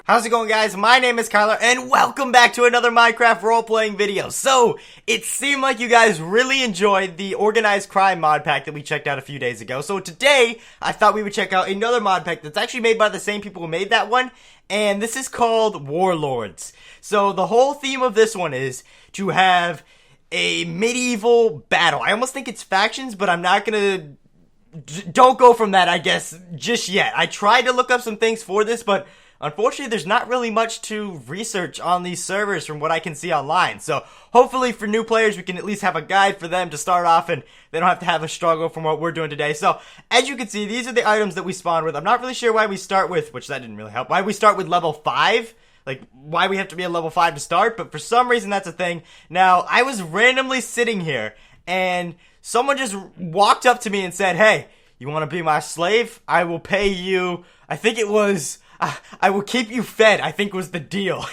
How's it going, guys? My name is Kyler, and welcome back to another Minecraft role-playing video. So, it seemed like you guys really enjoyed the organized crime mod pack that we checked out a few days ago. So today, I thought we would check out another mod pack that's actually made by the same people who made that one, and this is called Warlords. So, the whole theme of this one is to have a medieval battle. I almost think it's factions, but I'm not gonna... Don't go from that, I guess, just yet. I tried to look up some things for this, but unfortunately, there's not really much to research on these servers from what I can see online. So, hopefully for new players, we can at least have a guide for them to start off and they don't have to have a struggle from what we're doing today. So, as you can see, these are the items that we spawn with. I'm not really sure why we start with, which that didn't really help, why we start with level 5. Like, why we have to be a level 5 to start, but for some reason that's a thing. Now, I was randomly sitting here, and someone just walked up to me and said, "Hey, you want to be my slave? I will pay you," I think it was... I will keep you fed, I think was the deal.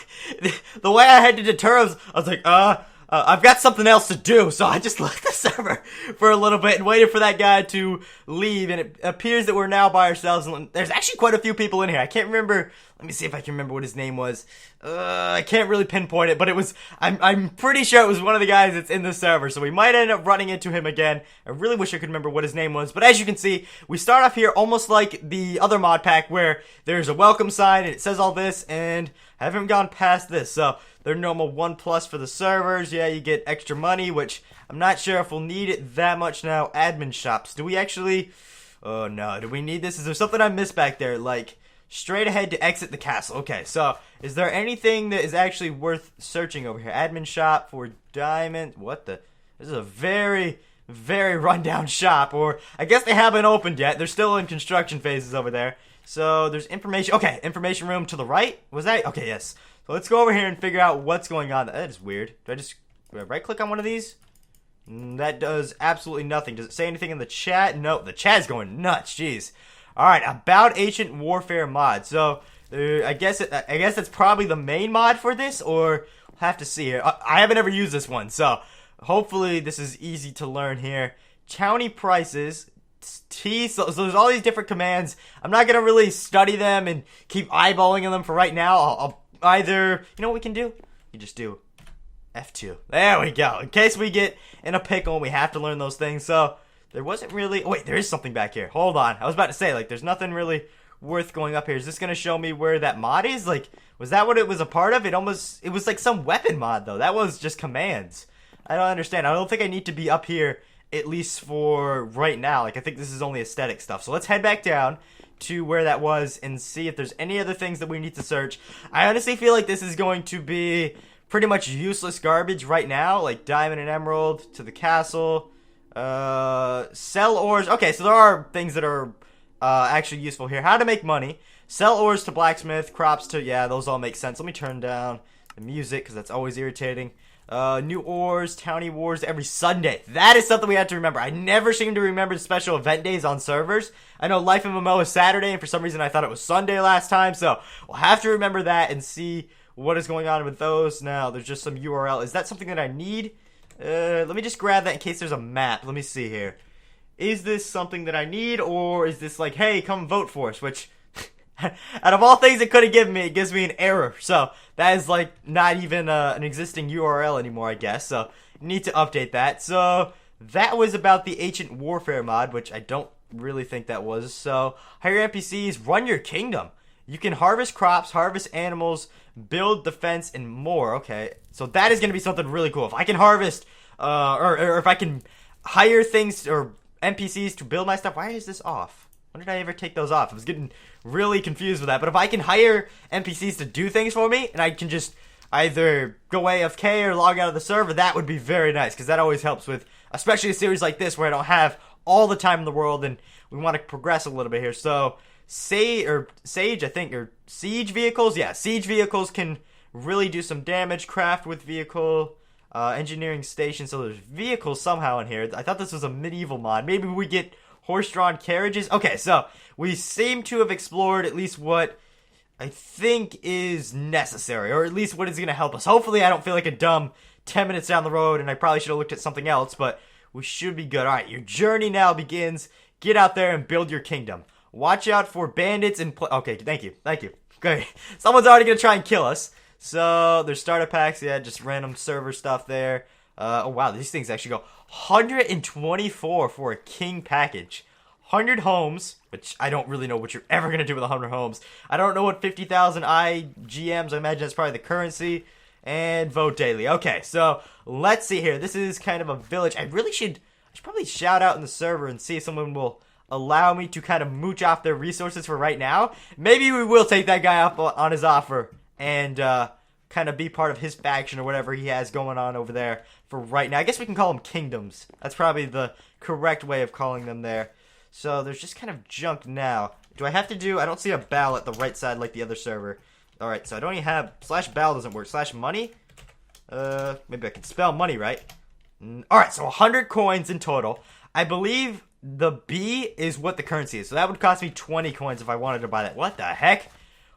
The way I had to deter him, I was like, I've got something else to do, so I just left the server for a little bit and waited for that guy to leave, and it appears that we're now by ourselves, and there's actually quite a few people in here. I can't remember, let me see if I can remember what his name was. I can't really pinpoint it, but it was, I'm pretty sure it was one of the guys that's in the server, so we might end up running into him again. I really wish I could remember what his name was, but as you can see, we start off here almost like the other mod pack where there's a welcome sign and it says all this, and I haven't gone past this, so they're normal 1+ for the servers. Yeah, you get extra money, which I'm not sure if we'll need it that much now. Admin shops. Do we actually... Oh, no. Do we need this? Is there something I missed back there? Like, straight ahead to exit the castle. Okay, so is there anything that is actually worth searching over here? Admin shop for diamond. What the... This is a very, very rundown shop. Or, I guess they haven't opened yet. They're still in construction phases over there. So, there's information... Okay, information room to the right. Was that... Okay, yes. So let's go over here and figure out what's going on. That is weird. Do I right click on one of these? That does absolutely nothing. Does it say anything in the chat? No, the chat's going nuts. Jeez. Alright, about ancient warfare mod. So, I guess that's probably the main mod for this, or we'll have to see here. I haven't ever used this one, so hopefully this is easy to learn here. County prices. So there's all these different commands. I'm not going to really study them and keep eyeballing them for right now. I'll either, you know what we can do? You just do F2. There we go. In case we get in a pickle and we have to learn those things. So, there wasn't really... Oh, wait, there is something back here. Hold on. I was about to say, like, there's nothing really worth going up here. Is this going to show me where that mod is? Like, was that what it was a part of? It was like some weapon mod, though. That was just commands. I don't understand. I don't think I need to be up here, at least for right now. Like, I think this is only aesthetic stuff. So, let's head back down to where that was and see if there's any other things that we need to search. I honestly feel like this is going to be pretty much useless garbage right now, like diamond and emerald to the castle, sell ores. Okay, so there are things that are actually useful here. How to make money, sell ores to blacksmith, crops to, yeah, those all make sense. Let me turn down the music because that's always irritating. New ores, townie wars every Sunday. That is something we have to remember. I never seem to remember special event days on servers. I know Life MMO is Saturday, and for some reason I thought it was Sunday last time, so we'll have to remember that and see what is going on with those. Now, there's just some URL. Is that something that I need? Let me just grab that in case there's a map. Let me see here. Is this something that I need, or is this like, hey, come vote for us, which... out of all things it could have given me, it gives me an error. So, that is like not even an existing URL anymore, I guess. So, need to update that. So, that was about the ancient warfare mod, which I don't really think that was. So, hire NPCs, run your kingdom. You can harvest crops, harvest animals, build defense, and more. Okay, so that is going to be something really cool. If I can harvest, or if I can hire things or NPCs to build my stuff. Why is this off? When did I ever take those off? I was getting really confused with that. But if I can hire NPCs to do things for me, and I can just either go AFK or log out of the server, that would be very nice, because that always helps with, especially a series like this where I don't have all the time in the world, and we want to progress a little bit here. So, Siege vehicles, yeah, siege vehicles can really do some damage. Craft with vehicle, engineering station, so there's vehicles somehow in here. I thought this was a medieval mod. Maybe we get horse-drawn carriages. Okay, so we seem to have explored at least what I think is necessary, or at least what is going to help us. Hopefully I don't feel like a dumb 10 minutes down the road and I probably should have looked at something else, but we should be good. Alright, your journey now begins. Get out there and build your kingdom. Watch out for bandits and okay, thank you. Great. Someone's already gonna try and kill us. So there's starter packs, yeah, just random server stuff there. Oh wow, these things actually go 124 for a king package. 100 homes, which I don't really know what you're ever gonna do with 100 homes. I don't know what 50,000 IGMs. I imagine that's probably the currency. And vote daily. Okay, so let's see here. This is kind of a village. I should probably shout out in the server and see if someone will allow me to kind of mooch off their resources for right now. Maybe we will take that guy up on his offer and kind of be part of his faction or whatever he has going on over there for right now. I guess we can call them kingdoms. That's probably the correct way of calling them there. So there's just kind of junk now. Do I have to do... I don't see a bell at the right side like the other server. Alright, so I don't even have... /bell doesn't work. /money? Maybe I can spell money, right? Alright, so 100 coins in total. I believe the B is what the currency is. So that would cost me 20 coins if I wanted to buy that. What the heck?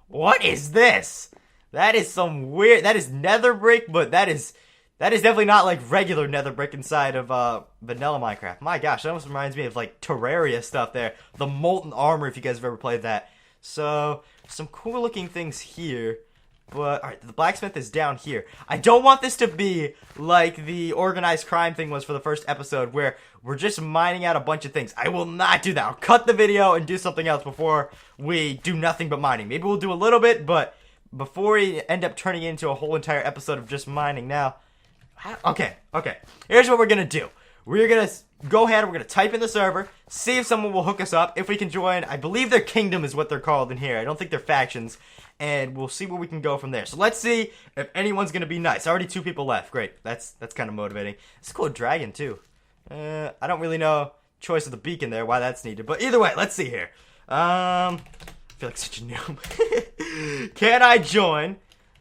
What is this? That is some weird... That is nether brick, but that is definitely not like regular nether brick inside of vanilla Minecraft. My gosh, that almost reminds me of like Terraria stuff there. The molten armor, if you guys have ever played that. So, some cool looking things here. But, alright, the blacksmith is down here. I don't want this to be like the organized crime thing was for the first episode, where we're just mining out a bunch of things. I will not do that. I'll cut the video and do something else before we do nothing but mining. Maybe we'll do a little bit, but before we end up turning it into a whole entire episode of just mining. Now, okay. Here's what we're gonna do. We're gonna go ahead and we're gonna type in the server, see if someone will hook us up, if we can join. I believe their kingdom is what they're called in here. I don't think they're factions. And we'll see where we can go from there. So let's see if anyone's gonna be nice. Already 2 people left. Great. That's kind of motivating. It's a cool dragon too. I don't really know choice of the beacon there, why that's needed. But either way, let's see here. I feel like such a noob. Can I join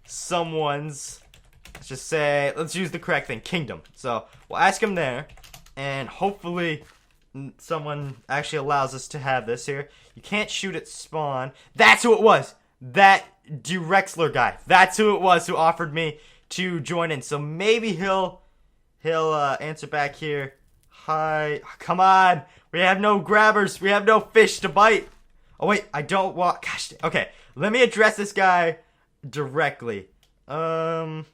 someone's, let's just say, let's use the correct thing, kingdom. So we'll ask him there, and hopefully someone actually allows us to have this here. You can't shoot at spawn. That's who it was. That Drexler guy. That's who it was who offered me to join in. So maybe he'll answer back here. Hi. Oh, come on. We have no grabbers. We have no fish to bite. Oh, wait. I don't want... Gosh. Okay. Let me address this guy directly. You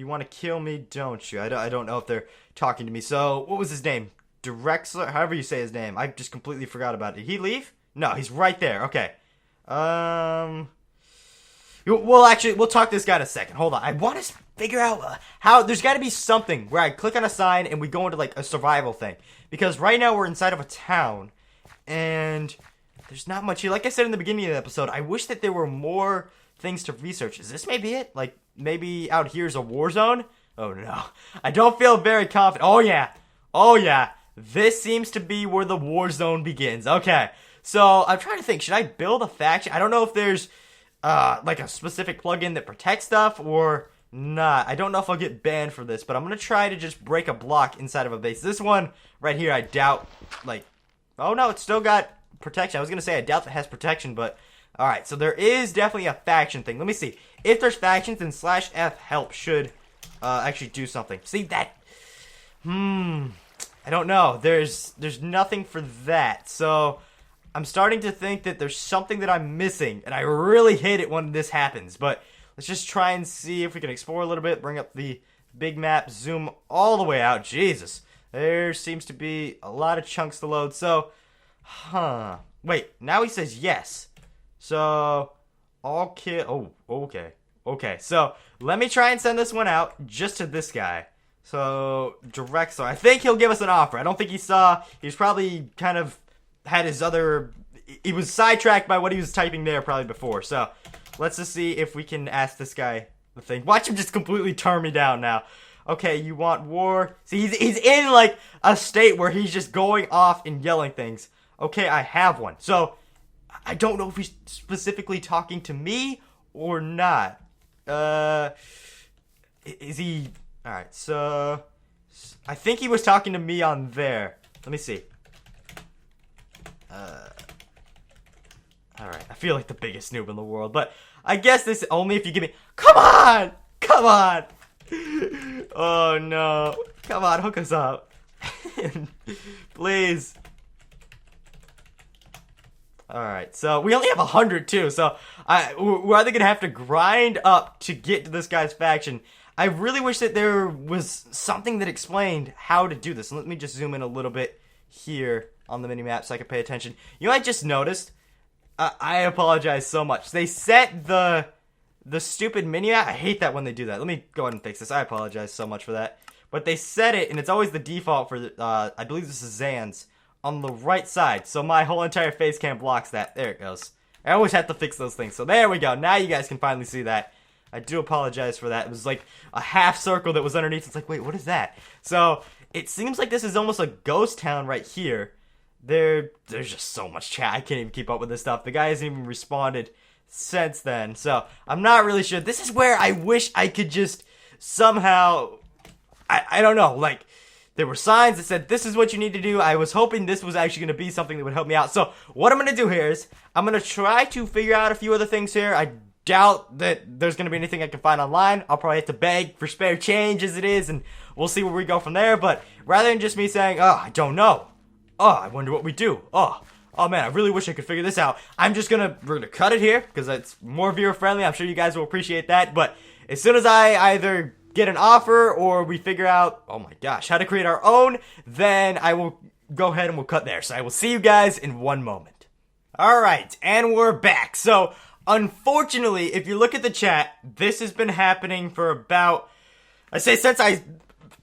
want to kill me, don't you? I don't know if they're talking to me. So, what was his name? Drexler? However you say his name. I just completely forgot about it. Did he leave? No, he's right there. Okay. We'll talk to this guy in a second. Hold on. I want to figure out how... There's got to be something where I click on a sign and we go into, like, a survival thing. Because right now we're inside of a town. And there's not much here. Like I said in the beginning of the episode, I wish that there were more things to research. Is this maybe it? Like, maybe out here is a war zone? Oh, no. I don't feel very confident. Oh, yeah. Oh, yeah. This seems to be where the war zone begins. Okay. So, I'm trying to think, should I build a faction? I don't know if there's, like a specific plugin that protects stuff or not. I don't know if I'll get banned for this, but I'm going to try to just break a block inside of a base. This one right here, I doubt, like, oh no, it's still got protection. I was going to say I doubt that it has protection, but, alright, so there is definitely a faction thing. Let me see. If there's factions, then /F help should, actually do something. See, that, I don't know. There's nothing for that, so... I'm starting to think that there's something that I'm missing, and I really hate it when this happens, but let's just try and see if we can explore a little bit, bring up the big map, zoom all the way out. Jesus, there seems to be a lot of chunks to load, so, wait, now he says yes, so, oh, okay, so, let me try and send this one out, just to this guy. So, Drexler, I think he'll give us an offer. I don't think he saw, he's probably kind of had his other, he was sidetracked by what he was typing there probably before. So, let's just see if we can ask this guy the thing. Watch him just completely turn me down now. Okay, you want war? See, he's in like a state where he's just going off and yelling things. Okay, I have one. So, I don't know if he's specifically talking to me or not. Is he, alright, so, I think he was talking to me on there. Let me see. Alright, I feel like the biggest noob in the world, but I guess this only if you give me... Come on! Come on! Oh no. Come on, hook us up. Please. Alright, so we only have 100 too, so we're either gonna have to grind up to get to this guy's faction. I really wish that there was something that explained how to do this. Let me just zoom in a little bit here on the minimap so I can pay attention. You know what I just noticed? I apologize so much. They set the stupid minimap. I hate that when they do that. Let me go ahead and fix this. I apologize so much for that. But they set it, and it's always the default for, I believe this is Zan's, on the right side. So my whole entire face cam blocks that. There it goes. I always have to fix those things. So there we go. Now you guys can finally see that. I do apologize for that. It was like a half circle that was underneath. It's like, wait, what is that? So it seems like this is almost a ghost town right here. There's just so much chat. I can't even keep up with this stuff. The guy hasn't even responded since then. So I'm not really sure. This is where I wish I could just somehow... I don't know, like, there were signs that said, this is what you need to do. I was hoping this was actually going to be something that would help me out. So, what I'm going to do here is, I'm going to try to figure out a few other things here. I doubt that there's going to be anything I can find online. I'll probably have to beg for spare change as it is, and we'll see where we go from there. But, rather than just me saying, oh, I don't know. Oh, I wonder what we do. Oh man, I really wish I could figure this out. we're going to cut it here, because it's more viewer friendly. I'm sure you guys will appreciate that. But, as soon as I either get an offer or we figure out, oh my gosh, how to create our own, then I will go ahead and we'll cut there. So I will see you guys in one moment. Alright, and we're back. So, unfortunately, if you look at the chat, this has been happening for about, I say since I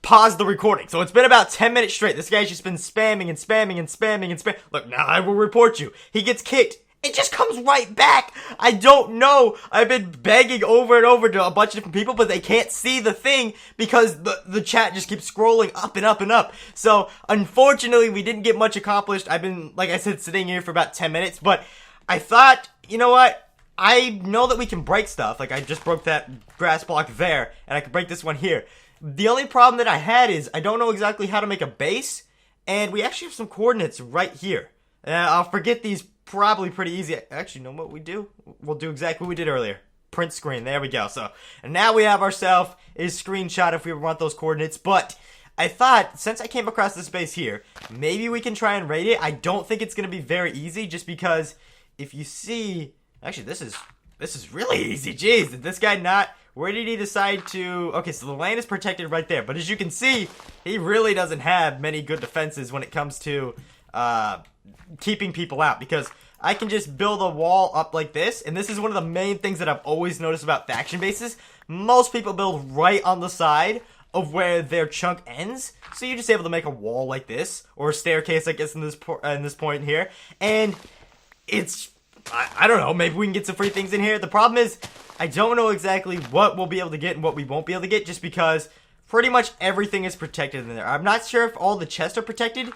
paused the recording. So it's been about 10 minutes straight. This guy's just been spamming and spamming and spamming and spamming. Look, now I will report you. He gets kicked. It just comes right back. I don't know. I've been begging over and over to a bunch of different people, but they can't see the thing because the chat just keeps scrolling up and up and up. So, unfortunately, we didn't get much accomplished. I've been, like I said, sitting here for about 10 minutes, but I thought, you know what? I know that we can break stuff. Like, I just broke that grass block there, and I can break this one here. The only problem that I had is I don't know exactly how to make a base, and we actually have some coordinates right here. I'll forget these probably pretty easy. Actually, you know what we do? We'll do exactly what we did earlier. Print screen. There we go. So, and now we have ourselves a screenshot if we want those coordinates. But I thought, since I came across this base here, maybe we can try and raid it. I don't think it's going to be very easy, just because if you see... Actually, this is really easy. Jeez, did this guy not... Where did he decide to... Okay, so the lane is protected right there. But as you can see, he really doesn't have many good defenses when it comes to... keeping people out, because I can just build a wall up like this, and this is one of the main things that I've always noticed about faction bases. Most people build right on the side of where their chunk ends, so you're just able to make a wall like this, or a staircase, I guess, in this point here, and it's, I don't know, maybe we can get some free things in here. The problem is, I don't know exactly what we'll be able to get and what we won't be able to get, just because pretty much everything is protected in there. I'm not sure if all the chests are protected.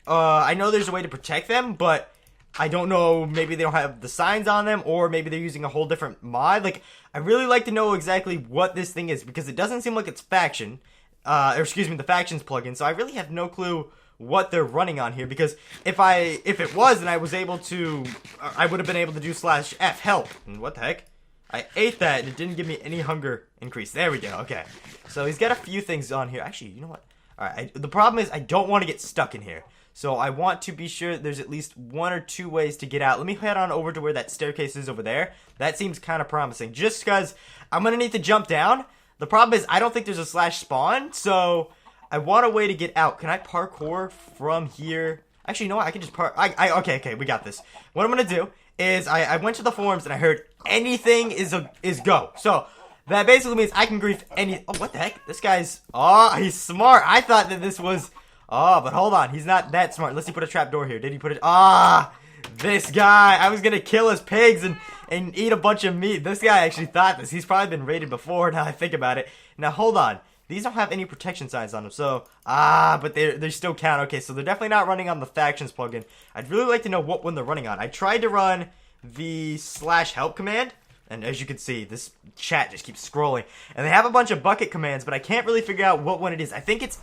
I know there's a way to protect them, but I don't know, maybe they don't have the signs on them, or maybe they're using a whole different mod. Like, I really like to know exactly what this thing is, because it doesn't seem like it's faction, or excuse me, the factions plugin, so I really have no clue what they're running on here, because if it was, and I was able to, I would have been able to do /F help, and what the heck? I ate that, and it didn't give me any hunger increase. There we go, okay. So he's got a few things on here. Actually, you know what? Alright, the problem is I don't want to get stuck in here. So I want to be sure there's at least one or two ways to get out. Let me head on over to where that staircase is over there. That seems kind of promising. Just because I'm going to need to jump down. The problem is I don't think there's a /spawn. So I want a way to get out. Can I parkour from here? Actually, you know what? I can just okay, we got this. What I'm going to do is I went to the forums and I heard anything is go. So that basically means I can grief any... Oh, what the heck? This guy's... Oh, he's smart. I thought that this was... Oh, but hold on. He's not that smart. Unless he put a trap door here. Did he put it? Ah! This guy. I was gonna kill his pigs and eat a bunch of meat. This guy actually thought this. He's probably been raided before, now I think about it. Now, hold on. These don't have any protection signs on them, so... Ah, but they still count. Okay, so they're definitely not running on the Factions plugin. I'd really like to know what one they're running on. I tried to run the /help command, and as you can see, this chat just keeps scrolling. And they have a bunch of bucket commands, but I can't really figure out what one it is. I think it's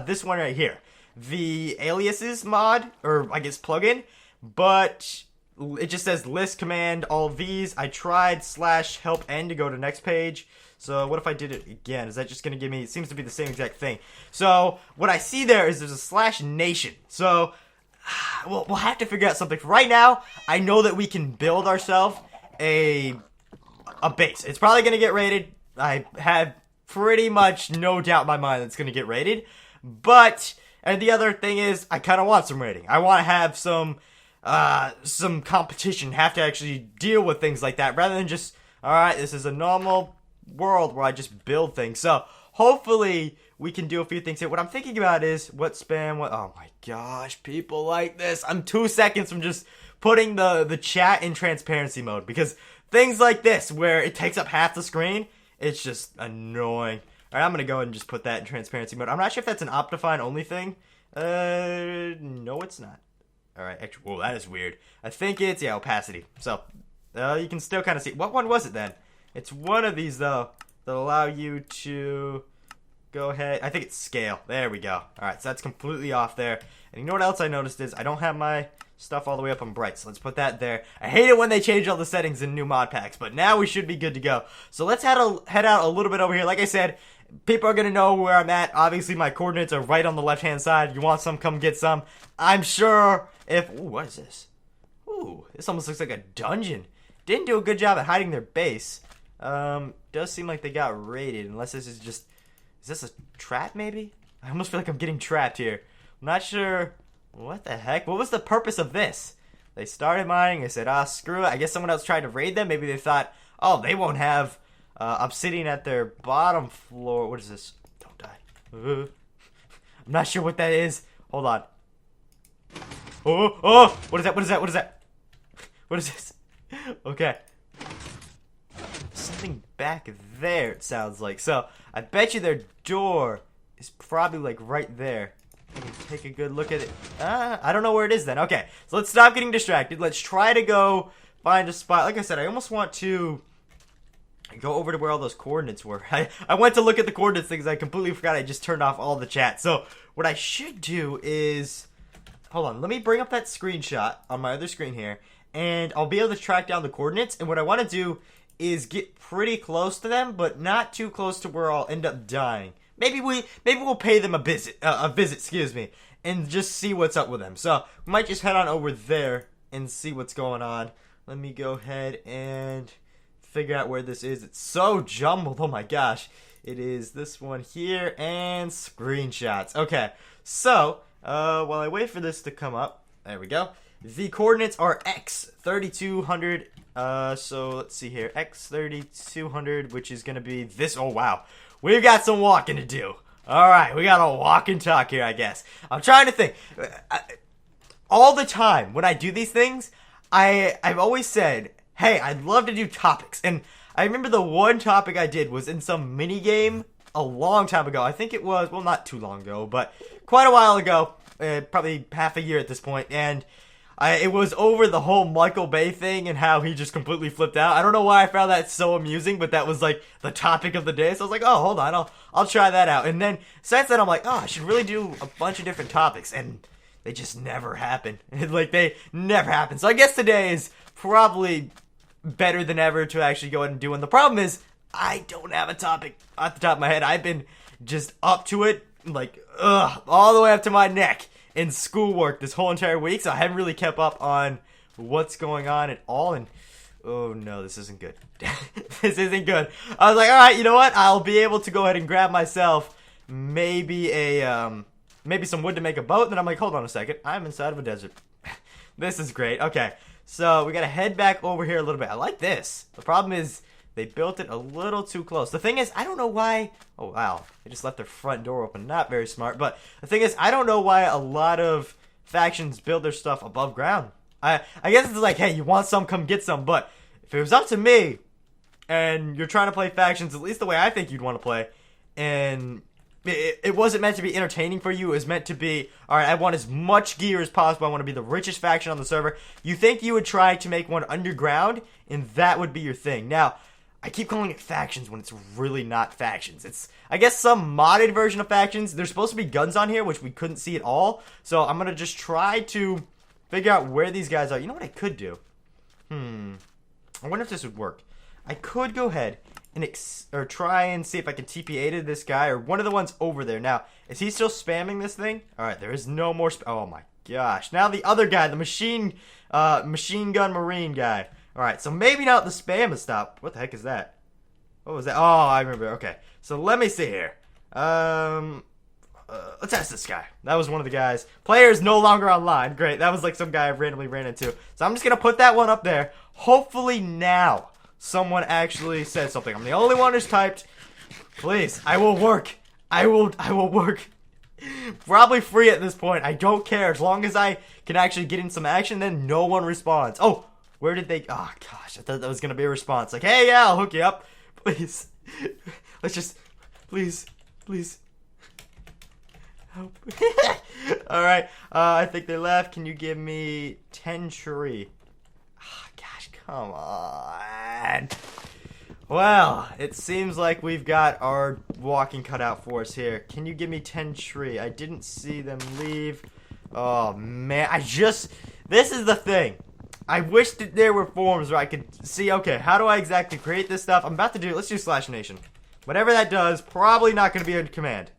this one right here. The aliases mod, or I guess plugin, but it just says list command all of these. I tried /help n to go to next page. So what if I did it again? Is that just going to give me, it seems to be the same exact thing. So what I see there is there's a /nation. So we'll have to figure out something. Right now, I know that we can build ourselves a base. It's probably going to get raided. I have pretty much no doubt in my mind that it's going to get raided. But, and the other thing is, I kind of want some raiding. I want to have some competition, have to actually deal with things like that, rather than just, alright, this is a normal world where I just build things. So, hopefully, we can do a few things here. What I'm thinking about is, what spam, oh my gosh, people like this. I'm 2 seconds from just putting the chat in transparency mode, because things like this, where it takes up half the screen, it's just annoying. Alright, I'm gonna go ahead and just put that in transparency mode. I'm not sure if that's an Optifine only thing. No, it's not. Alright, actually, whoa, that is weird. I think it's, yeah, opacity. So, you can still kind of see. What one was it then? It's one of these, though, that allow you to go ahead. I think it's scale. There we go. Alright, so that's completely off there. And you know what else I noticed is I don't have my stuff all the way up on bright, so let's put that there. I hate it when they change all the settings in new mod packs, but now we should be good to go. So let's head out a little bit over here. Like I said, people are going to know where I'm at. Obviously, my coordinates are right on the left-hand side. You want some, come get some. I'm sure if... Ooh, what is this? Ooh, this almost looks like a dungeon. Didn't do a good job at hiding their base. Does seem like they got raided, unless this is just... Is this a trap, maybe? I almost feel like I'm getting trapped here. I'm not sure... What the heck? What was the purpose of this? They started mining. They said, screw it. I guess someone else tried to raid them. Maybe they thought, oh, they won't have obsidian at their bottom floor. What is this? Don't die. I'm not sure what that is. Hold on. Oh, what is that? What is that? What is that? What is this? Okay. Something back there, it sounds like. So, I bet you their door is probably like right there. Take a good look at it. I don't know where it is then. Okay, so let's stop getting distracted. Let's try to go find a spot. Like I said, I almost want to go over to where all those coordinates were. I went to look at the coordinates things. I completely forgot. I just turned off all the chat. So what I should do is... Hold on. Let me bring up that screenshot on my other screen here. And I'll be able to track down the coordinates. And what I want to do is get pretty close to them, but not too close to where I'll end up dying. Maybe we'll pay them a visit, excuse me, and just see what's up with them. So we might just head on over there and see what's going on. Let me go ahead and figure out where this is. It's so jumbled. Oh my gosh, it is this one here and screenshots. Okay, so while I wait for this to come up, there we go. The coordinates are x3200. So let's see here, x3200, which is gonna be this. Oh wow. We've got some walking to do. Alright, we got a walk and talk here, I guess. I'm trying to think. All the time, when I do these things, I've always said, hey, I'd love to do topics. And I remember the one topic I did was in some mini game a long time ago. I think it was, well, not too long ago, but quite a while ago. Probably half a year at this point. And it was over the whole Michael Bay thing and how he just completely flipped out. I don't know why I found that so amusing, but that was like the topic of the day. So I was like, oh, hold on, I'll try that out. And then since then, I'm like, oh, I should really do a bunch of different topics, and they just never happen. Like they never happen. So I guess today is probably better than ever to actually go ahead and do one. The problem is I don't have a topic off the top of my head. I've been just up to it, like all the way up to my neck in schoolwork this whole entire week, so I haven't really kept up on what's going on at all, and oh no, this isn't good. This isn't good. I was like, alright, you know what? I'll be able to go ahead and grab myself maybe maybe some wood to make a boat, and then I'm like, hold on a second, I'm inside of a desert. This is great. Okay, so we gotta head back over here a little bit. I like this. The problem is they built it a little too close. The thing is, I don't know why... Oh, wow. They just left their front door open. Not very smart. But the thing is, I don't know why a lot of factions build their stuff above ground. I guess it's like, hey, you want some, come get some. But if it was up to me, and you're trying to play factions at least the way I think you'd want to play, and it wasn't meant to be entertaining for you. It was meant to be, alright, I want as much gear as possible. I want to be the richest faction on the server. You think you would try to make one underground, and that would be your thing. Now... I keep calling it factions when it's really not factions. It's, I guess, some modded version of factions. There's supposed to be guns on here, which we couldn't see at all. So I'm going to just try to figure out where these guys are. You know what I could do? I wonder if this would work. I could go ahead and try and see if I can TP-A to this guy or one of the ones over there. Now, is he still spamming this thing? Alright, there is no more oh my gosh. Now the other guy, the machine gun marine guy. Alright, so maybe now the spam has stopped. What the heck is that? What was that? Oh, I remember. Okay. So let me see here. Let's ask this guy. That was one of the guys. Player is no longer online. Great. That was like some guy I randomly ran into. So I'm just going to put that one up there. Hopefully now someone actually said something. I'm the only one who's typed. Please. I will work. I will work. Probably free at this point. I don't care. As long as I can actually get in some action, then no one responds. Oh, where did they... Oh, gosh. I thought that was going to be a response. Like, hey, yeah, I'll hook you up. Please. Let's just... Please. Help. Alright, I think they left. Can you give me 10 tree? Oh, gosh, come on. Well, it seems like we've got our walking cut out for us here. Can you give me 10 tree? I didn't see them leave. Oh, man. This is the thing. I wish that there were forms where I could see, okay, how do I exactly create this stuff? I'm about to do, let's do /nation. Whatever that does, probably not going to be a command.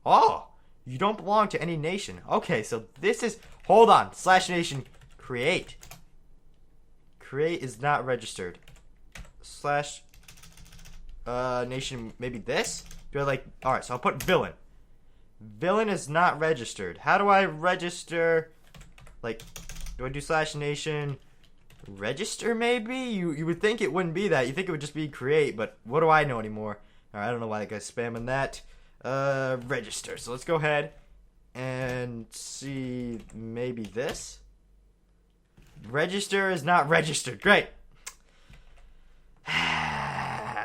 Oh, you don't belong to any nation. Okay, so this is, hold on, /nation, create. Create is not registered. /nation, maybe this? Do I like, alright, so I'll put villain. Villain is not registered. How do I register, like, do I do /nation register maybe? You would think it wouldn't be that. You think it would just be create, but what do I know anymore? Alright, I don't know why that guy's spamming that. Register. So let's go ahead and see maybe this. Register is not registered. Great.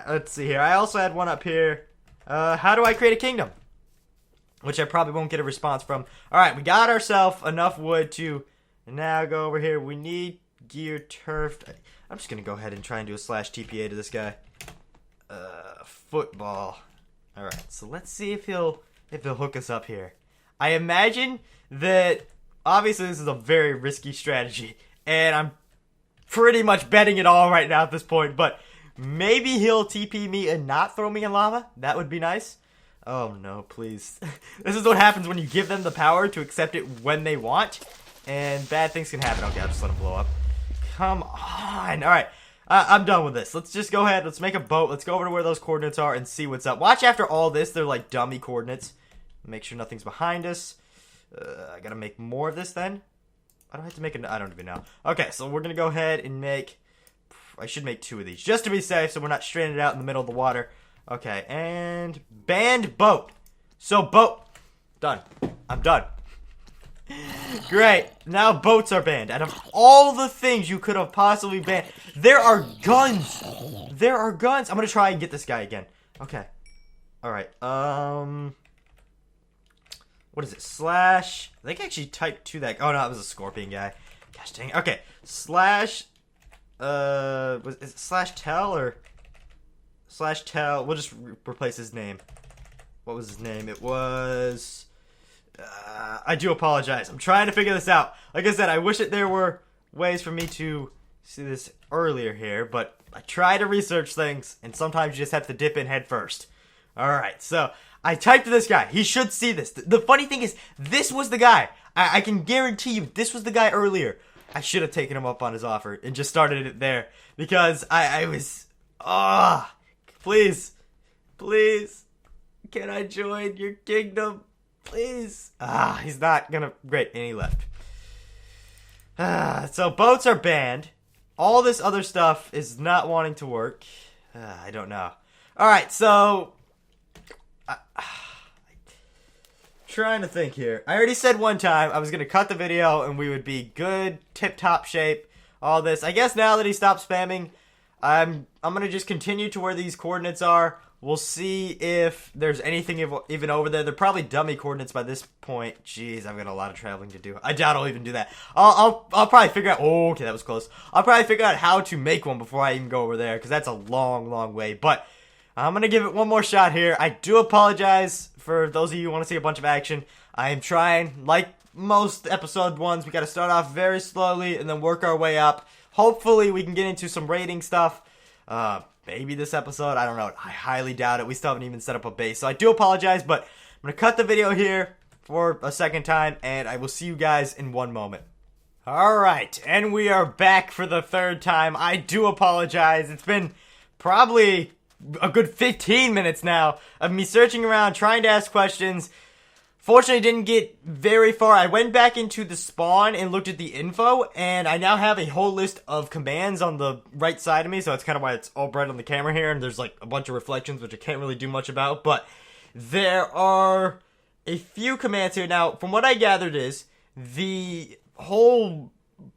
Let's see here. I also had one up here. How do I create a kingdom? Which I probably won't get a response from. Alright, we got ourselves enough wood to now go over here. We need gear turf. I'm just going to go ahead and try and do a /TPA to this guy. Football. Alright, so let's see if he'll hook us up here. I imagine that obviously this is a very risky strategy, and I'm pretty much betting it all right now at this point, but maybe he'll TP me and not throw me in lava. That would be nice. Oh no, please. This is what happens when you give them the power to accept it when they want, and bad things can happen. Okay, I'll just let him blow up. Come on. Alright. I'm done with this. Let's just go ahead. Let's make a boat. Let's go over to where those coordinates are and see what's up. Watch after all this. They're like dummy coordinates. Make sure nothing's behind us. I gotta make more of this then. I don't have to make I don't even know. Okay, so we're gonna go ahead and make... I should make 2 of these just to be safe so we're not stranded out in the middle of the water. Okay, and banned boat. So boat. Done. I'm done. Great. Now boats are banned. Out of all the things you could have possibly banned, there are guns. There are guns. I'm going to try and get this guy again. Okay. Alright. What is it? I think I actually typed to that. Oh, no, it was a scorpion guy. Gosh dang it. Okay. Was it /tell or /tell? We'll just replace his name. What was his name? It was... I do apologize. I'm trying to figure this out. Like I said, I wish that there were ways for me to see this earlier here, but I try to research things, and sometimes you just have to dip in head first. Alright, so I typed to this guy. He should see this. The funny thing is, this was the guy. I can guarantee you, this was the guy earlier. I should have taken him up on his offer and just started it there, because I was... please, can I join your kingdom? Please. He's not gonna... Great, and he left. So boats are banned. All this other stuff is not wanting to work. I don't know. Alright, so... trying to think here. I already said one time I was gonna cut the video and we would be good, tip-top shape, all this. I guess now that he stopped spamming, I'm gonna just continue to where these coordinates are. We'll see if there's anything even over there. They're probably dummy coordinates by this point. Jeez, I've got a lot of traveling to do. I doubt I'll even do that. I'll probably figure out... Oh, okay, that was close. I'll probably figure out how to make one before I even go over there, because that's a long, long way. But I'm going to give it one more shot here. I do apologize for those of you who want to see a bunch of action. I am trying, like most episode 1s, we got to start off very slowly and then work our way up. Hopefully, we can get into some rating stuff. Maybe this episode, I don't know. I highly doubt it. We still haven't even set up a base. So I do apologize, but I'm going to cut the video here. for a second time, and I will see you guys in one moment. Alright, and we are back for the third time. I do apologize. It's been probably a good 15 minutes now of me searching around, trying to ask questions. Fortunately, didn't get very far. I went back into the spawn and looked at the info, and I now have a whole list of commands on the right side of me, so that's kind of why it's all bright on the camera here, and there's like a bunch of reflections, which I can't really do much about, but there are a few commands here. Now, from what I gathered is, the whole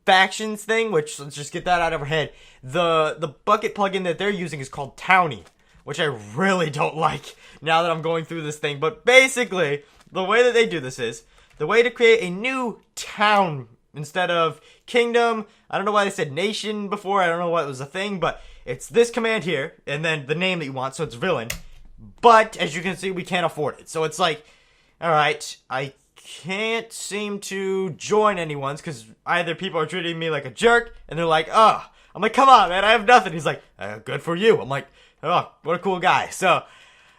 factions thing, which, let's just get that out of our head, the bucket plugin that they're using is called Townie, which I really don't like now that I'm going through this thing, but basically, the way that they do this is, the way to create a new town instead of kingdom, I don't know why they said nation before, I don't know why it was a thing, but it's this command here, and then the name that you want, so it's villain, but as you can see, we can't afford it, so it's like, alright, I can't seem to join anyone's, because either people are treating me like a jerk, and they're like, oh, I'm like, come on, man, I have nothing, he's like, good for you, I'm like, oh, what a cool guy, so,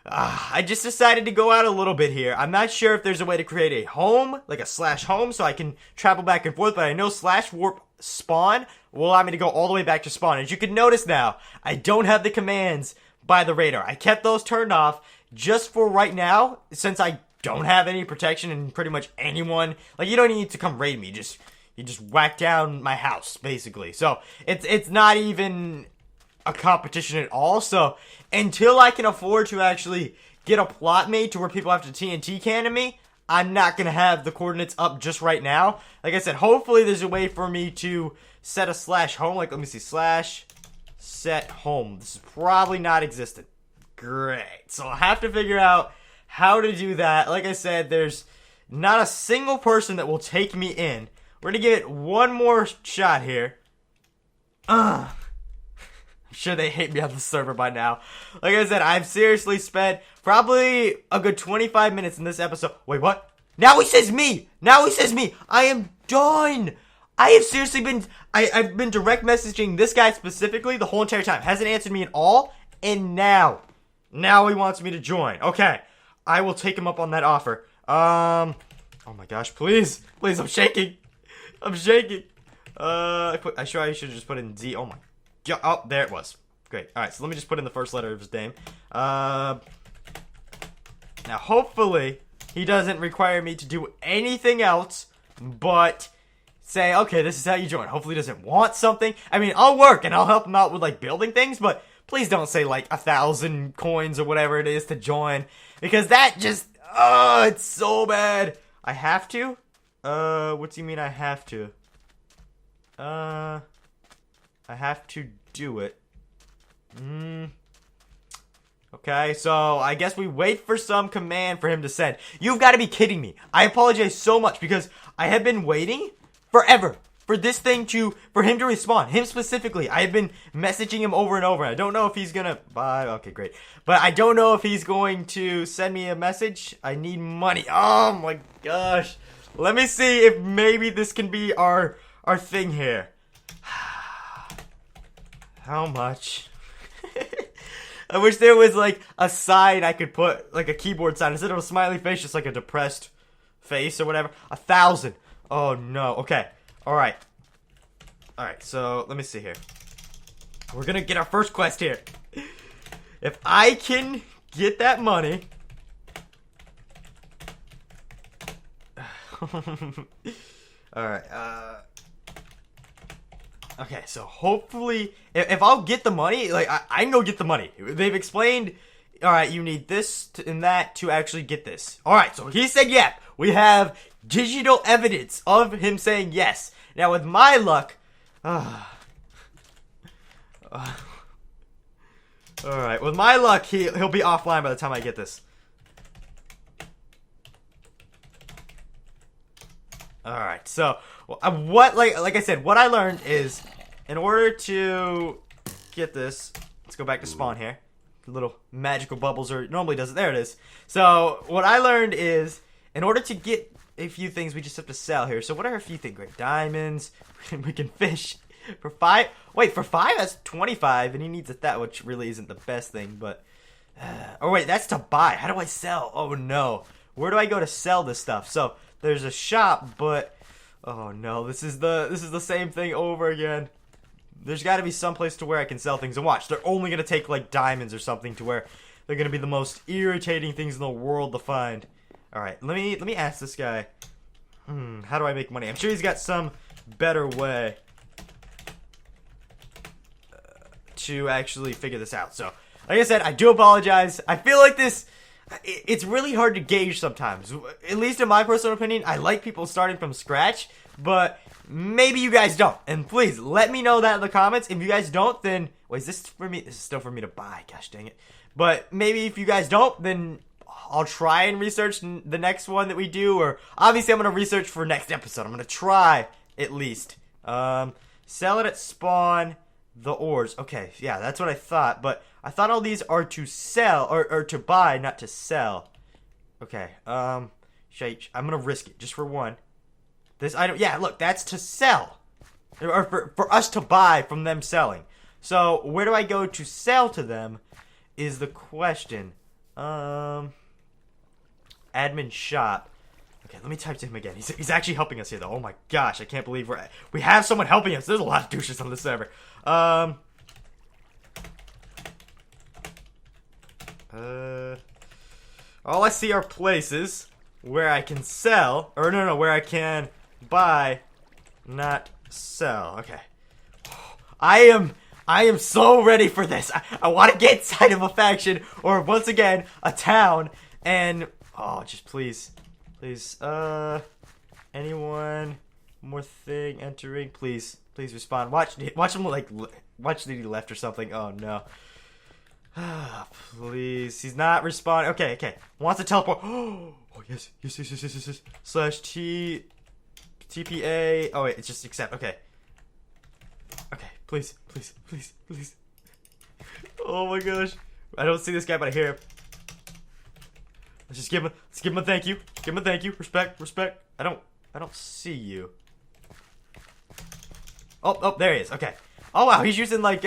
I just decided to go out a little bit here. I'm not sure if there's a way to create a home, like a /home, so I can travel back and forth, but I know /warp spawn will allow me to go all the way back to spawn. As you can notice now, I don't have the commands by the radar. I kept those turned off just for right now, since I don't have any protection and pretty much anyone, like, you don't need to come raid me, you just whack down my house, basically. So, it's not even a competition at all, so until I can afford to actually get a plot made to where people have to TNT cannon me, I'm not gonna have the coordinates up just right now. Like I said, hopefully there's a way for me to set a /home, like, let me see, /set home. This is probably not existent. Great. So I'll have to figure out how to do that. Like I said, there's not a single person that will take me in. We're gonna give it one more shot here. I'm sure they hate me on the server by now. Like I said, I've seriously spent probably a good 25 minutes in this episode. Wait, what? Now he says me! Now he says me! I am done! I have seriously been... I've been direct messaging this guy specifically the whole entire time. Hasn't answered me at all. And now he wants me to join. Okay. I will take him up on that offer. Oh my gosh, please. Please, I'm shaking. I'm shaking. I should have just put in Z. Oh my... Oh, there it was. Great. Alright, so let me just put in the first letter of his name. Now, hopefully, he doesn't require me to do anything else but say, okay, this is how you join. Hopefully he doesn't want something. I mean, I'll work and I'll help him out with, like, building things, but please don't say, like, 1,000 coins or whatever it is to join. Because that just, it's so bad. I have to? What do you mean I have to? I have to do it. Okay, so I guess we wait for some command for him to send. You've got to be kidding me. I apologize so much because I have been waiting forever for this thing for him to respond. Him specifically. I have been messaging him over and over. I don't know if he's gonna buy. Okay, great. But I don't know if he's going to send me a message. I need money. Oh my gosh. Let me see if maybe this can be our thing here. How much? I wish there was, like, a sign I could put, like a keyboard sign. Instead of a smiley face, just like a depressed face or whatever. 1,000. Oh, no. Okay. Alright. Alright, so, let me see here. We're gonna get our first quest here. If I can get that money... Alright, okay, so hopefully, if I'll get the money, like, I can go get the money. They've explained, alright, you need this and that to actually get this. Alright, so he said yeah. We have digital evidence of him saying yes. Now, with my luck, alright, with my luck, he'll be offline by the time I get this. Alright, so, like I said, what I learned is, in order to get this, let's go back to spawn here. Little magical bubbles, or it normally does it. There it is. So, what I learned is, in order to get a few things, we just have to sell here. So, what are a few things? Great, diamonds, we can fish. For 5, wait, for 5, that's 25, and he needs that, which really isn't the best thing, but, oh wait, that's to buy. How do I sell? Oh no. where do I go to sell this stuff? So there's a shop, but oh no, this is the same thing over again. There's got to be some place to where I can sell things. And watch, they're only gonna take like diamonds or something to where they're gonna be the most irritating things in the world to find. All right, let me ask this guy. How do I make money? I'm sure he's got some better way to actually figure this out. So, like I said, I do apologize. I feel like it's really hard to gauge sometimes. At least in my personal opinion, I like people starting from scratch, but maybe you guys don't. And please, let me know that in the comments. If you guys don't, then... Wait, is this for me? This is still for me to buy. Gosh dang it. But maybe if you guys don't, then I'll try and research the next one that we do. Or, obviously, I'm going to research for next episode. I'm going to try, at least. Sell it at spawn... The ores. Okay, yeah, that's what I thought. But I thought all these are to sell, or to buy, not to sell. Okay, I'm gonna risk it, just for one. This item, yeah, look, that's to sell. Or for us to buy from them selling. So, where do I go to sell to them is the question. Admin shop. Okay, let me type to him again. He's actually helping us here, though. Oh my gosh, I can't believe we have someone helping us. There's a lot of douches on this server. All I see are places where I can sell, or no, where I can buy, not sell. Okay. I am so ready for this. I want to get inside of a faction, or once again, a town, and, oh, just please, anyone, more thing entering, please respond. Watch him, like, watch that he left or something. Oh, no. Please, he's not responding. Okay, wants to teleport. Oh, yes. Slash TPA. Oh, wait, it's just accept. Okay, please. Oh my gosh. I don't see this guy, but I hear him. Let's just give him a thank you. Give him a thank you. Respect. I don't see you. Oh, there he is. Okay. Oh wow, he's using like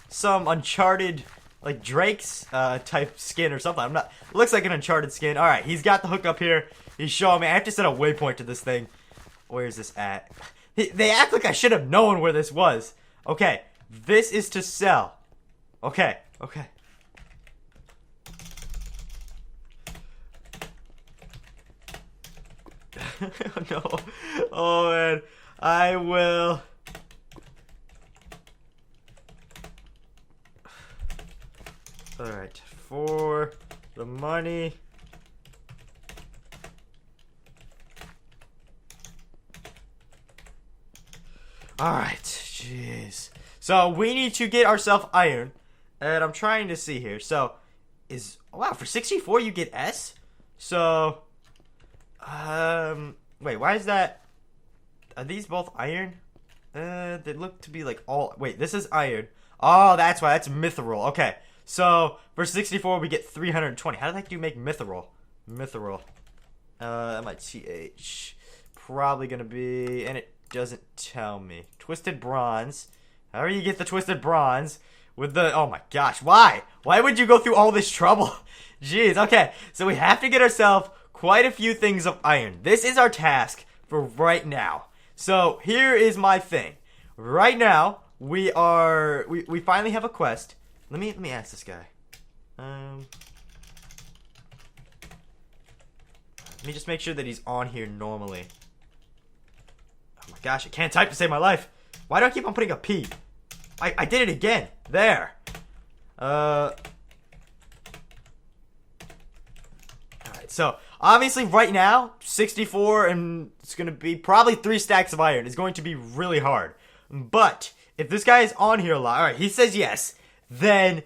some Uncharted, like Drake's type skin or something. Looks like an Uncharted skin. All right, he's got the hook up here. He's showing me. I have to set a waypoint to this thing. Where is this at? They act like I should have known where this was. Okay, this is to sell. Okay. No. Oh man, I will. Alright, for the money. Alright, jeez. So, we need to get ourselves iron. And I'm trying to see here. So, wow, for 64 you get S? So, wait, why is that? Are these both iron? They look to be like all, wait, this is iron. Oh, that's why, that's mithril. Okay. So, for 64, we get 320. How the heck do you make mithril? Mithril. MITH. Probably gonna be, and it doesn't tell me. Twisted bronze. How do you get the twisted bronze? With the, oh my gosh, why? Why would you go through all this trouble? Jeez, okay. So we have to get ourselves quite a few things of iron. This is our task for right now. So, here is my thing. Right now, we finally have a quest. Let me ask this guy. Let me just make sure that he's on here normally. Oh my gosh, I can't type to save my life. Why do I keep on putting a P? I did it again. There. Alright, so obviously right now, 64 and it's going to be probably 3 stacks of iron is going to be really hard. But if this guy is on here a lot, alright, he says yes, then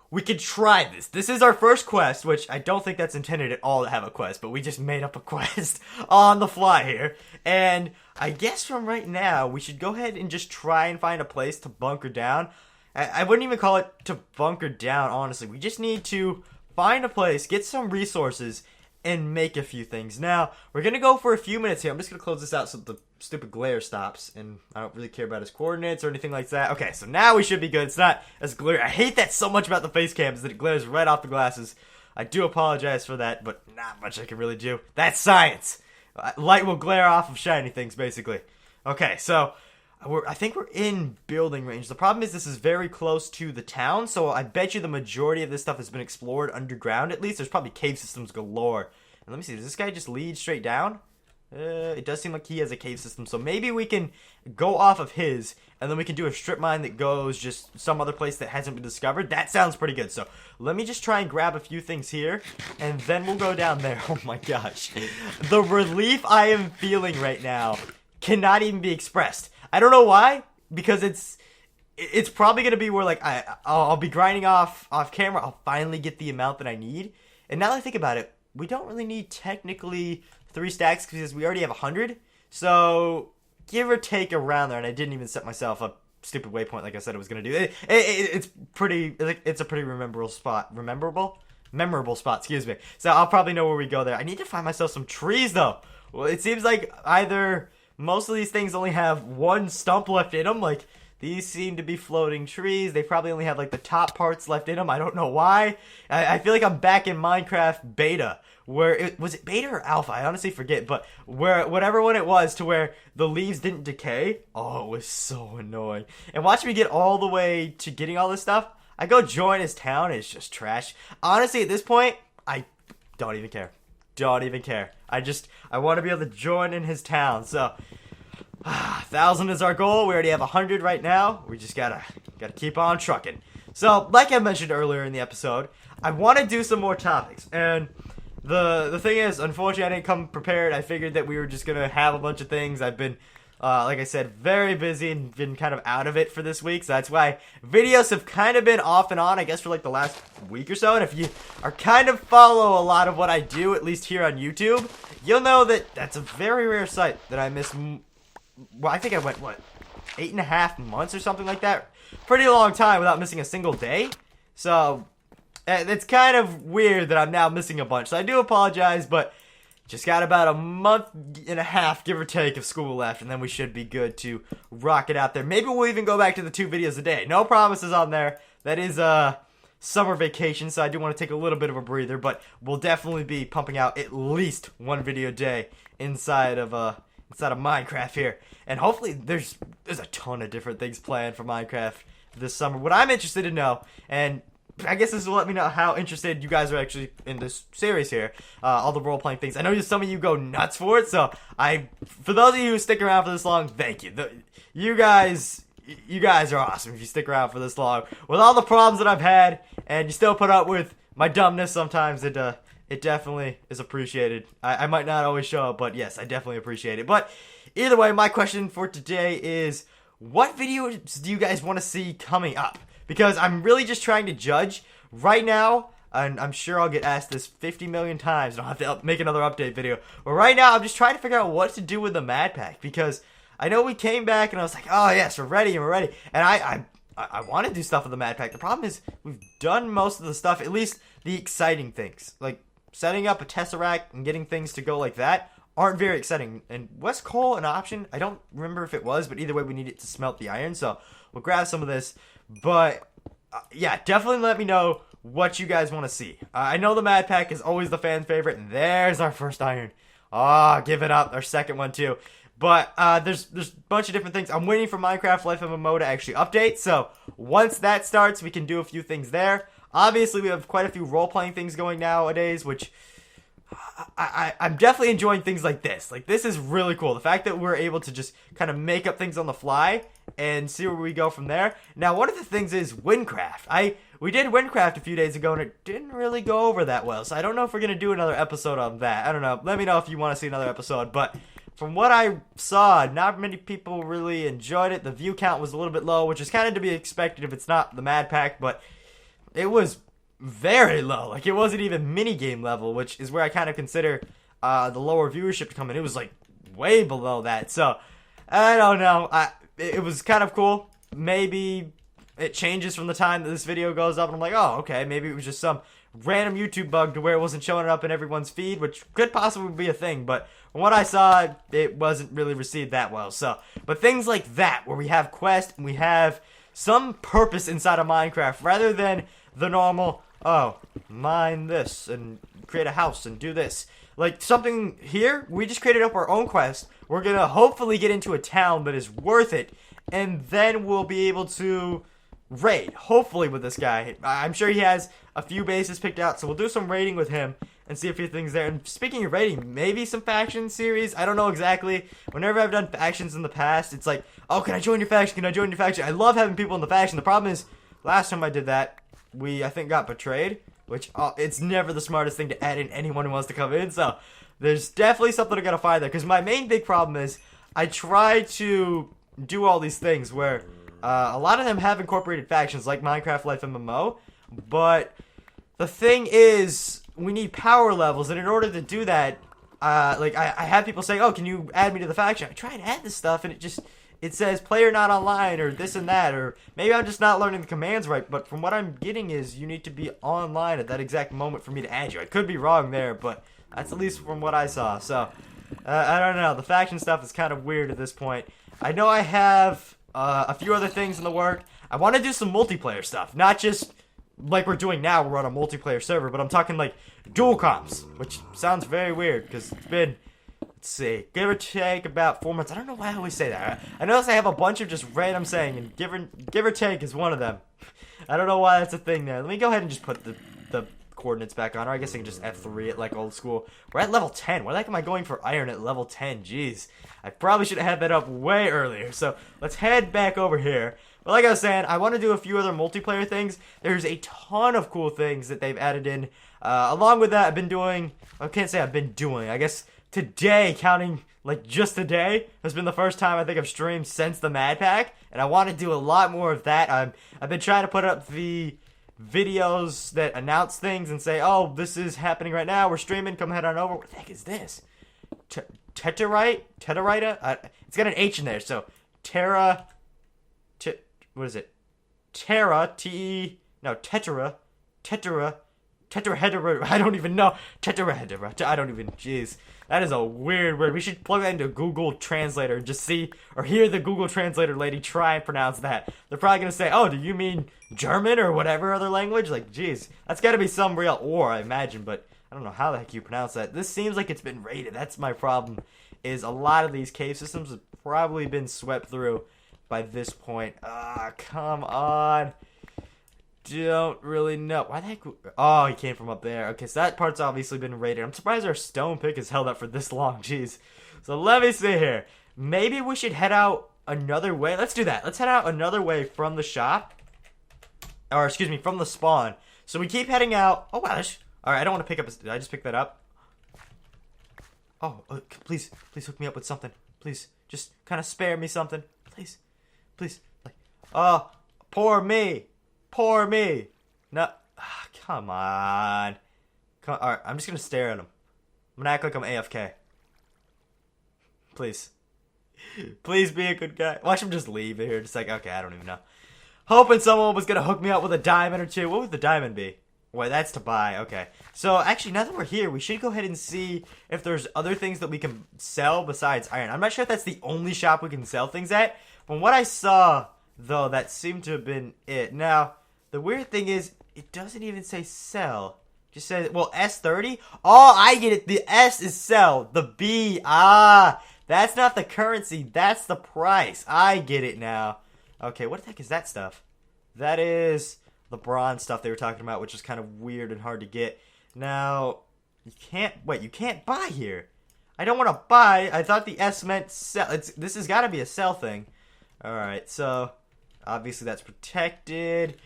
we could try this. This is our first quest, which I don't think that's intended at all to have a quest, but we just made up a quest on the fly here. And I guess from right now, we should go ahead and just try and find a place to bunker down. I wouldn't even call it to bunker down, honestly. We just need to find a place, get some resources, and make a few things. Now, we're going to go for a few minutes here. I'm just going to close this out so the stupid glare stops, and I don't really care about his coordinates or anything like that. Okay, so now we should be good. It's not as glare. I hate that so much about the face cams, that it glares right off the glasses. I do apologize for that, but not much I can really do. That's science. Light will glare off of shiny things, basically. Okay, so I think we're in building range. The problem is this is very close to the town, so I bet you the majority of this stuff has been explored underground at least. There's probably cave systems galore. And let me see, does this guy just lead straight down? It does seem like he has a cave system, so maybe we can go off of his, and then we can do a strip mine that goes just some other place that hasn't been discovered. That sounds pretty good. So let me just try and grab a few things here, and then we'll go down there. Oh my gosh. The relief I am feeling right now cannot even be expressed. I don't know why, because it's probably going to be where like I'll be grinding off camera. I'll finally get the amount that I need. And now that I think about it, we don't really need technically 3 stacks because we already have 100. So give or take around there, and I didn't even set myself a stupid waypoint like I said I was gonna do. It's a pretty memorable spot. Memorable spot. Excuse me. So I'll probably know where we go there. I need to find myself some trees though. Well, it seems like either most of these things only have one stump left in them. Like these seem to be floating trees. They probably only have like the top parts left in them. I don't know why. I feel like I'm back in Minecraft beta. Was it beta or alpha? I honestly forget, but whatever one it was to where the leaves didn't decay. Oh, it was so annoying. And watch me get all the way to getting all this stuff. I go join his town, and it's just trash. Honestly, at this point, I don't even care. Don't even care. I want to be able to join in his town. So 1,000 is our goal. We already have 100 right now. We just gotta keep on trucking. So, like I mentioned earlier in the episode, I want to do some more topics, and the thing is, unfortunately, I didn't come prepared. I figured that we were just gonna have a bunch of things. I've been, like I said, very busy and been kind of out of it for this week, so that's why videos have kind of been off and on, I guess, for like the last week or so. And if you are kind of follow a lot of what I do, at least here on YouTube, you'll know that that's a very rare sight that I miss. Well, I think I went, 8.5 months or something like that? Pretty long time without missing a single day. So it's kind of weird that I'm now missing a bunch. So I do apologize, but just got about a month and a half, give or take, of school left, and then we should be good to rock it out there. Maybe we'll even go back to the 2 videos a day. No promises on there. That is summer vacation, so I do want to take a little bit of a breather, but we'll definitely be pumping out at least 1 video a day inside of Minecraft here. And hopefully there's a ton of different things planned for Minecraft this summer. What I'm interested to know, and I guess this will let me know how interested you guys are actually in this series here, all the role-playing things. I know some of you go nuts for it, so for those of you who stick around for this long, thank you. You guys are awesome if you stick around for this long. With all the problems that I've had, and you still put up with my dumbness sometimes, it definitely is appreciated. I might not always show up, but yes, I definitely appreciate it. But either way, my question for today is, what videos do you guys want to see coming up? Because I'm really just trying to judge right now, and I'm sure I'll get asked this 50 million times, and I'll have to make another update video. But right now, I'm just trying to figure out what to do with the Mad Pack, because I know we came back, and I was like, oh yes, we're ready. And I want to do stuff with the Mad Pack. The problem is, we've done most of the stuff, at least the exciting things. Like, setting up a Tesseract and getting things to go like that aren't very exciting. And was coal an option? I don't remember if it was, but either way, we need it to smelt the iron, so we'll grab some of this. But yeah, definitely let me know what you guys want to see. I know the Mad Pack is always the fan favorite, and there's our first iron. Oh, give it up. Our second one too. But there's a bunch of different things. I'm waiting for Minecraft Life MMO to actually update, so once that starts, we can do a few things there. Obviously, we have quite a few role-playing things going nowadays, which I'm definitely enjoying things like this. Like, this is really cool. The fact that we're able to just kind of make up things on the fly and see where we go from there. Now, one of the things is Windcraft. We did Windcraft a few days ago, and it didn't really go over that well. So I don't know if we're going to do another episode on that. I don't know. Let me know if you want to see another episode. But from what I saw, not many people really enjoyed it. The view count was a little bit low, which is kind of to be expected if it's not the Mad Pack. But it was very low. Like, it wasn't even mini-game level, which is where I kind of consider the lower viewership to come in. It was, like, way below that. So, I don't know. It was kind of cool. Maybe it changes from the time that this video goes up, and I'm like, oh, okay, maybe it was just some random YouTube bug to where it wasn't showing up in everyone's feed, which could possibly be a thing, but from what I saw, it wasn't really received that well. So, but things like that, where we have quests, and we have some purpose inside of Minecraft, rather than the normal, oh, mine this and create a house and do this. Like, something here, we just created up our own quest. We're gonna hopefully get into a town that is worth it, and then we'll be able to raid, hopefully, with this guy. I'm sure he has a few bases picked out, so we'll do some raiding with him and see a few things there. And speaking of raiding, maybe some faction series? I don't know exactly. Whenever I've done factions in the past, it's like, oh, can I join your faction? Can I join your faction? I love having people in the faction. The problem is, last time I did that, I think, got betrayed. Which, it's never the smartest thing to add in anyone who wants to come in, so there's definitely something I gotta find there. Because my main big problem is, I try to do all these things where, a lot of them have incorporated factions, like Minecraft Life MMO, but the thing is, we need power levels, and in order to do that, like, I have people saying, oh, can you add me to the faction? I try and add this stuff, and it says player not online or this and that, or maybe I'm just not learning the commands right, but from what I'm getting is you need to be online at that exact moment for me to add you. I could be wrong there, but that's at least from what I saw. So, I don't know. The faction stuff is kind of weird at this point. I know I have a few other things in the work. I want to do some multiplayer stuff, not just like we're doing now, we're on a multiplayer server, but I'm talking like dual comps, which sounds very weird because it's been, let's see, give or take about 4 months. I don't know why I always say that. I notice I have a bunch of just random saying, and give or take is one of them. I don't know why that's a thing there. Let me go ahead and just put the coordinates back on, or I guess I can just F3 it like old school. We're at level 10. Why the heck am I going for iron at level 10? Jeez. I probably should have had that up way earlier. So let's head back over here. But like I was saying, I want to do a few other multiplayer things. There's a ton of cool things that they've added in. Along with that, I've been doing, I can't say I've been doing, I guess today, counting like just today, has been the first time I think I've streamed since the Mad Pack. And I want to do a lot more of that. I've been trying to put up the videos that announce things and say, oh, this is happening right now, we're streaming, come head on over. What the heck is this? Teterite? It's got an H in there, so what is it? Tetrahedra, I don't even know. Tetrahedra, I don't even, jeez. That is a weird word. We should plug that into Google Translator and just see, or hear the Google Translator lady try and pronounce that. They're probably going to say, oh, do you mean German or whatever other language? Like, jeez. That's got to be some real ore, I imagine, but I don't know how the heck you pronounce that. This seems like it's been raided. That's my problem, is a lot of these cave systems have probably been swept through by this point. Come on. Don't really know. Why the heck? Oh, he came from up there. Okay, so that part's obviously been raided. I'm surprised our stone pick has held up for this long. Jeez. So let me see here. Maybe we should head out another way. Let's do that. Let's head out another way from the shop. Or, excuse me, from the spawn. So we keep heading out. Oh, wow. Alright, I don't want to pick up. Did I just pick that up? Oh, please hook me up with something. Please, just kind of spare me something. Please. Like, oh, poor me. Poor me. No. Come on. Alright, I'm just going to stare at him. I'm going to act like I'm AFK. Please. Please be a good guy. Watch him just leave here. Just like, okay, I don't even know. Hoping someone was going to hook me up with a diamond or two. What would the diamond be? Wait, that's to buy. Okay. So, actually, now that we're here, we should go ahead and see if there's other things that we can sell besides iron. I'm not sure if that's the only shop we can sell things at. From what I saw, though, that seemed to have been it. Now, the weird thing is, it doesn't even say sell. It just says, well, S30? Oh, I get it. The S is sell. The B, that's not the currency. That's the price. I get it now. Okay, what the heck is that stuff? That is the bronze stuff they were talking about, which is kind of weird and hard to get. Now, you can't buy here. I don't want to buy. I thought the S meant sell. This has got to be a sell thing. Alright, so obviously that's protected.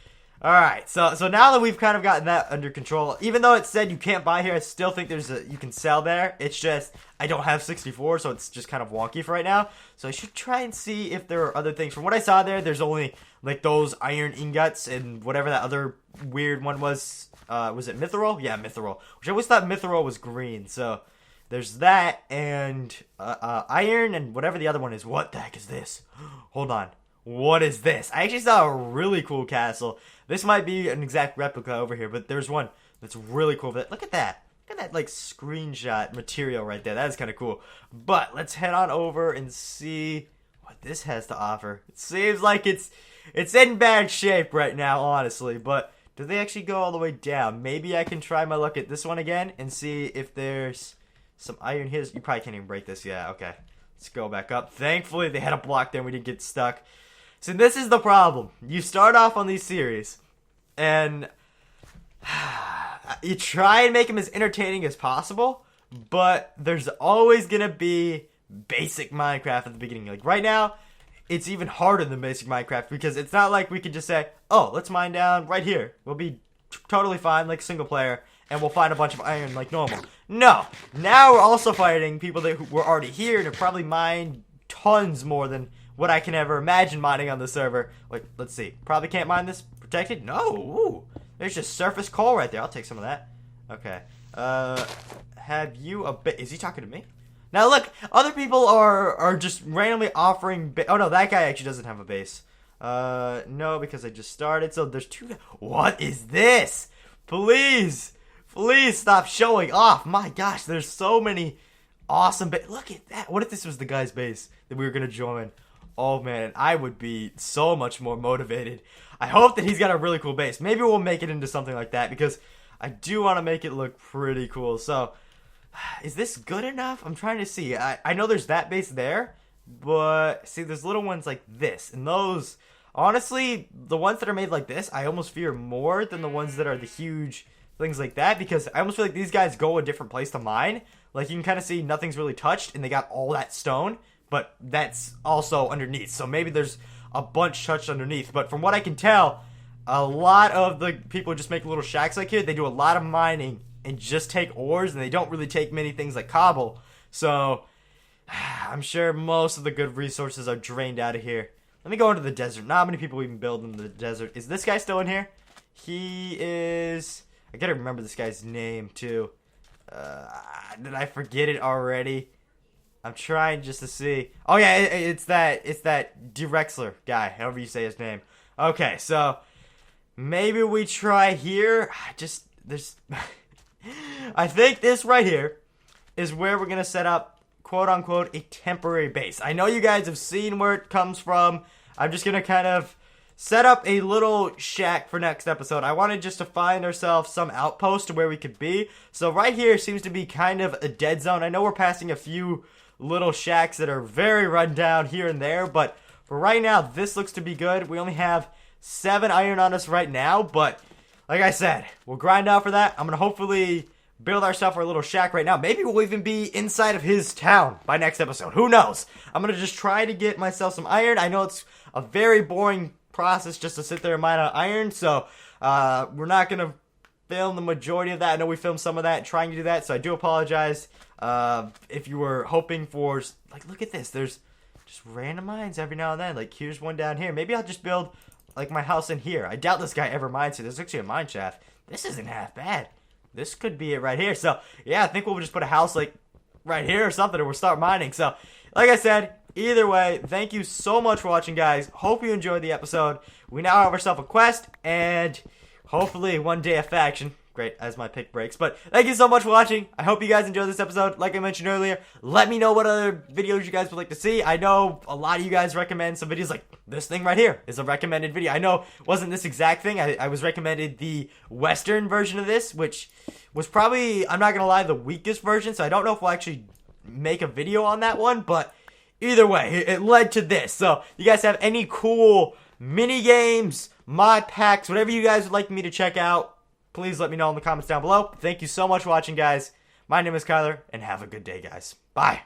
Alright, so now that we've kind of gotten that under control, even though it said you can't buy here, I still think you can sell there. It's just, I don't have 64, so it's just kind of wonky for right now. So I should try and see if there are other things. From what I saw there's only, like, those iron ingots and whatever that other weird one was. Was it mithril? Yeah, mithril. Which I always thought mithril was green, so there's that, and iron, and whatever the other one is. What the heck is this? Hold on. What is this? I actually saw a really cool castle. This might be an exact replica over here, but there's one that's really cool. Look at that. Look at that, like, screenshot material right there. That is kind of cool. But let's head on over and see what this has to offer. It seems like it's in bad shape right now, honestly. But Do they actually go all the way down? Maybe I can try my luck at this one again and see if there's some iron here. You probably can't even break this. Yeah, okay. Let's go back up. Thankfully, they had a block there and we didn't get stuck. So this is the problem. You start off on these series, and you try and make them as entertaining as possible, but there's always going to be basic Minecraft at the beginning. Like right now, it's even harder than basic Minecraft because it's not like we could just say, oh, let's mine down right here. We'll be totally fine like single player and we'll find a bunch of iron like normal. No, now we're also fighting people that were already here and have probably mined tons more than what I can ever imagine mining on the server. Like, let's see. Probably can't mine this protected? No. Ooh, there's just surface coal right there. I'll take some of that. Okay. Have you a bit? Is he talking to me? Now look, other people are just randomly offering. Oh no, that guy actually doesn't have a base. No, because I just started. So there's two. What is this? Please stop showing off. My gosh, there's so many awesome. Look at that. What if this was the guy's base that we were gonna join? Oh man, I would be so much more motivated. I hope that he's got a really cool base. Maybe we'll make it into something like that because I do want to make it look pretty cool. So. Is this good enough? I'm trying to see. I know there's that base there, but see, there's little ones like this. And those, honestly, the ones that are made like this, I almost fear more than the ones that are the huge things like that because I almost feel like these guys go a different place to mine. Like, you can kind of see nothing's really touched, and they got all that stone, but that's also underneath. So maybe there's a bunch touched underneath. But from what I can tell, a lot of the people who just make little shacks like here, they do a lot of mining and just take ores, and they don't really take many things like cobble. So, I'm sure most of the good resources are drained out of here. Let me go into the desert. Not many people even build in the desert. Is this guy still in here? He is... I gotta remember this guy's name, too. Did I forget it already? I'm trying just to see. Oh, yeah, it's that Drexler guy, however you say his name. Okay, so... maybe we try here. There's... I think this right here is where we're going to set up, quote-unquote, a temporary base. I know you guys have seen where it comes from. I'm just going to kind of set up a little shack for next episode. I wanted just to find ourselves some outpost to where we could be. So right here seems to be kind of a dead zone. I know we're passing a few little shacks that are very run down here and there, but for right now, this looks to be good. We only have 7 iron on us right now, but... like I said, we'll grind out for that. I'm going to hopefully build ourselves our little shack right now. Maybe we'll even be inside of his town by next episode. Who knows? I'm going to just try to get myself some iron. I know it's a very boring process just to sit there and mine out iron. So, we're not going to film the majority of that. I know we filmed some of that trying to do that. So, I do apologize if you were hoping for... like, look at this. There's just random mines every now and then. Like, here's one down here. Maybe I'll just build... like my house in here. I doubt this guy ever mines here. There's actually a mine shaft. This isn't half bad. This could be it right here. So, yeah, I think we'll just put a house like right here or something and we'll start mining. So, like I said, either way, thank you so much for watching, guys. Hope you enjoyed the episode. We now have ourselves a quest and hopefully one day a faction. Great, as my pick breaks. But thank you so much for watching. I hope you guys enjoyed this episode. Like I mentioned earlier, let me know what other videos you guys would like to see. I know a lot of you guys recommend some videos like this thing right here is a recommended video. I know it wasn't this exact thing. I was recommended the Western version of this, which was probably, I'm not going to lie, the weakest version. So I don't know if we'll actually make a video on that one. But either way, it led to this. So you guys have any cool mini games, mod packs, whatever you guys would like me to check out, please let me know in the comments down below. Thank you so much for watching, guys. My name is Kyler, and have a good day, guys. Bye.